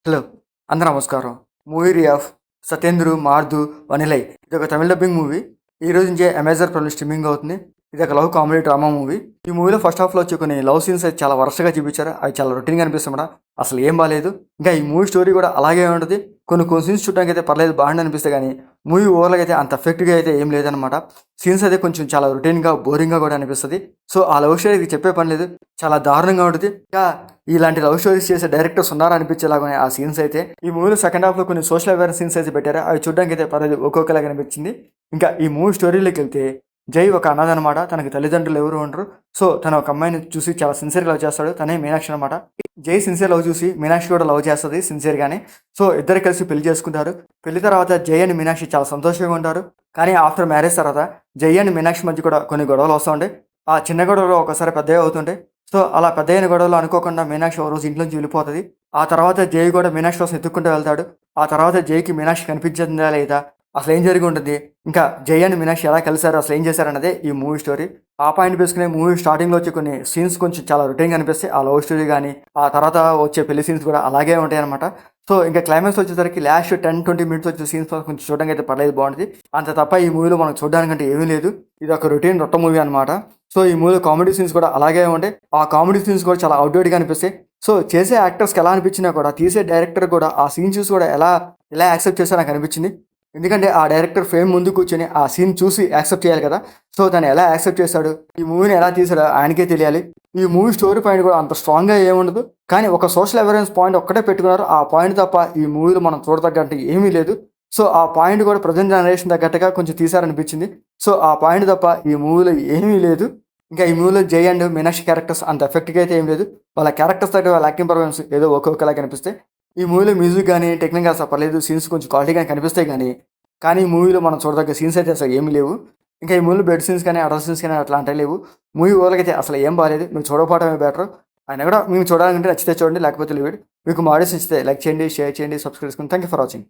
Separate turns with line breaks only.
Hello! అందరూ నమస్కారం. Movie of సత్యేంద్రు, మారుదు, వనిలై ఇదొక తమిళ్ డబ్బింగ్ మూవీ. ఈ రోజు నుంచే అమెజాన్ ప్రైమ్‌లో స్ట్రీమింగ్ అవుతుంది. ఇదొక లవ్ కామెడీ డ్రామా మూవీ. ఈ మూవీలో ఫస్ట్ హాఫ్‌లో వచ్చే కొన్ని లవ్ సీన్స్ అయితే చాలా వరస్ట్‌గా చూపించారు. అవి చాలా రొటీన్‌గా అనిపిస్తాయన్నమాట. అసలు ఏం బాలేదు. ఇంకా ఈ మూవీ స్టోరీ కూడా అలాగే ఉంటది. కొన్ని కొన్ని సీన్స్ చూడడానికైతే పర్లేదు బాగుంది అనిపిస్తాయి గానీ, మూవీ ఓవరాల్‌గా అయితే అంత ఎఫెక్ట్‌గా అయితే ఏం లేదనమాట. సీన్స్ అయితే కొంచెం చాలా రొటీన్‌గా, బోరింగ్‌గా కూడా అనిపిస్తది. సో, ఆ లవ్ స్టోరీకి చెప్పే పని లేదు. చాలా దారుణంగా ఉంటది. ఇంకా ఇలాంటి లవ్ స్టోరీస్ చేసే డైరెక్టర్స్ ఉన్నారా అనిపించేలాగా ఉన్నాయి ఆ సీన్స్ అయితే. ఈ మూవీలో సెకండ్ హాఫ్‌లో కొన్ని సోషల్ అవేర్‌నెస్ సీన్స్ అయితే పెట్టారు. అవి చూడడానికి అయితే పర్లేదు ఒక్కొక్కలాగా అనిపించింది. ఇంకా ఈ మూవీ స్టోరీలోకెళ్తే జై ఒక అనాథ అనమాట. తనకి తల్లిదండ్రులు ఎవరు ఉండరు. సో, తను ఒక అమ్మాయిని చూసి చాలా సిన్సియర్‌గా లవ్ చేస్తాడు. తనే మీనాక్షి అనమాట. జై సిన్సియర్ లవ్ చూసి మీనాక్షి కూడా లవ్ చేస్తది సిన్సియర్‌గానే. సో, ఇద్దరు కలిసి పెళ్లి చేసుకుంటారు. పెళ్లి తర్వాత జై అండ్ మీనాక్షి చాలా సంతోషంగా ఉంటారు. కానీ ఆఫ్టర్ మ్యారేజ్ తర్వాత జై అండ్ మీనాక్షి మధ్య కూడా కొన్ని గొడవలు వస్తూ ఉంటాయి. ఆ చిన్న గొడవలు ఒకసారి పెద్దవి అవుతుంటాయి. సో, అలా పెద్దయిన గొడవలు అనుకోకుండా మీనాక్షి ఒక రోజు ఇంట్లో నుంచి వెళ్ళిపోతది. ఆ తర్వాత జై కూడా మీనాక్షి కోసం ఎతుక్కుంటూ వెళ్తాడు. ఆ తర్వాత జైకి మీనాక్షి కనిపించిందా లేదా? అసలేం జరిగి ఉంటుంది? ఇంకా జై అండ్ మీనాక్షి ఎలా కలిసారు? అసలు ఏం చేశారన్నదే ఈ మూవీ స్టోరీ. ఆ పాయింట్ బేసుకునే మూవీ స్టార్టింగ్‌లో వచ్చే కొన్ని సీన్స్ కొంచెం చాలా రొటీన్‌గా అనిపిస్తాయి. ఆ లవ్ స్టోరీ గాని, ఆ తర్వాత వచ్చే పెళ్లి సీన్స్ కూడా అలాగే ఉంటాయన్నమాట. సో, ఇంకా క్లైమాక్స్ వచ్చేసరికి లాస్ట్ 10, 20 మినిట్స్ వచ్చే సీన్స్ కొంచెం చూడడానికి అయితే పర్లేదు బాగుంటది. అంత తప్ప ఈ మూవీలో మనకు చూడడానికంటే ఏమీ లేదు. ఇదొక రొటీన్ రొట్ట మూవీ అనమాట. సో, ఈ మూవీలో కామెడీ సీన్స్ కూడా అలాగే ఉంటాయి. ఆ కామెడీ సీన్స్ కూడా చాలా ఔట్‌డేట్‌గా అనిపిస్తాయి. సో, చేసే యాక్టర్స్‌కి ఎలా అనిపించినా కూడా తీసే డైరెక్టర్ కూడా ఆ సీన్ చూసి కూడా ఎలా యాక్సెప్ట్ చేశారో నాకు అనిపించింది. ఎందుకంటే ఆ డైరెక్టర్ ఫ్రేమ్ ముందు కూర్చొని ఆ సీన్ చూసి యాక్సెప్ట్ చేయాలి కదా! సో, తను ఎలా యాక్సెప్ట్ చేశాడు? ఈ మూవీని ఎలా తీశాడో ఆయనకే తెలియాలి. ఈ మూవీ స్టోరీ పాయింట్ కూడా అంత స్ట్రాంగ్‌గా ఏముండదు. కానీ ఒక సోషల్ అవేర్‌నెస్ పాయింట్ ఒక్కటే పెట్టుకున్నారు. ఆ పాయింట్ తప్ప ఈ మూవీలో మనం చూడదగ్గట్టు ఏమీ లేదు. సో, ఆ పాయింట్ కూడా ప్రెజెంట్ జనరేషన్ తగ్గట్టుగా కొంచెం తీశారనిపించింది. సో, ఆ పాయింట్ తప్ప ఈ మూవీలో ఏమీ లేదు. ఇంకా ఈ మూవీలో జై అండ్ మీనాక్షి క్యారెక్టర్స్ అంత ఎఫెక్ట్‌గా అయితే ఏం లేదు. వాళ్ళ క్యారెక్టర్స్ తగ్గ వాళ్ళ యాక్టింగ్ పర్ఫార్మెన్స్ ఏదో ఒక్కొక్కలాగా కనిపిస్తాయి. ఈ మూవీలో మ్యూజిక్ గాని, టెక్నికల్ అసలు పర్లేదు. సీన్స్ కొంచెం క్వాలిటీగా కనిపిస్తాయి గానీ, కానీ ఈ మూవీలో మనం చూడదగ్గ సీన్స్ అయితే అసలు ఏమీ లేవు. ఇంకా ఈ మూవీలో బెడ్ సీన్స్ కానీ, అడల్ట్ సీన్స్ కానీ అట్లాంటివి లేవు. మూవీ ఓవరాల్‌గా అయితే అసలు ఏం బాలేదు. మీరు చూడకపోవడమే బెటర్. అయినా కూడా మీకు చూడాలంటే నచ్చితే చూడండి. లేకపోతే లీవ్ ఇట్. మీకు మా ఆడియోస్ నచ్చితే లైక్ చేయండి, షేర్ చేయండి, సబ్స్క్రైబ్ చేసుకోండి. Thank you for watching.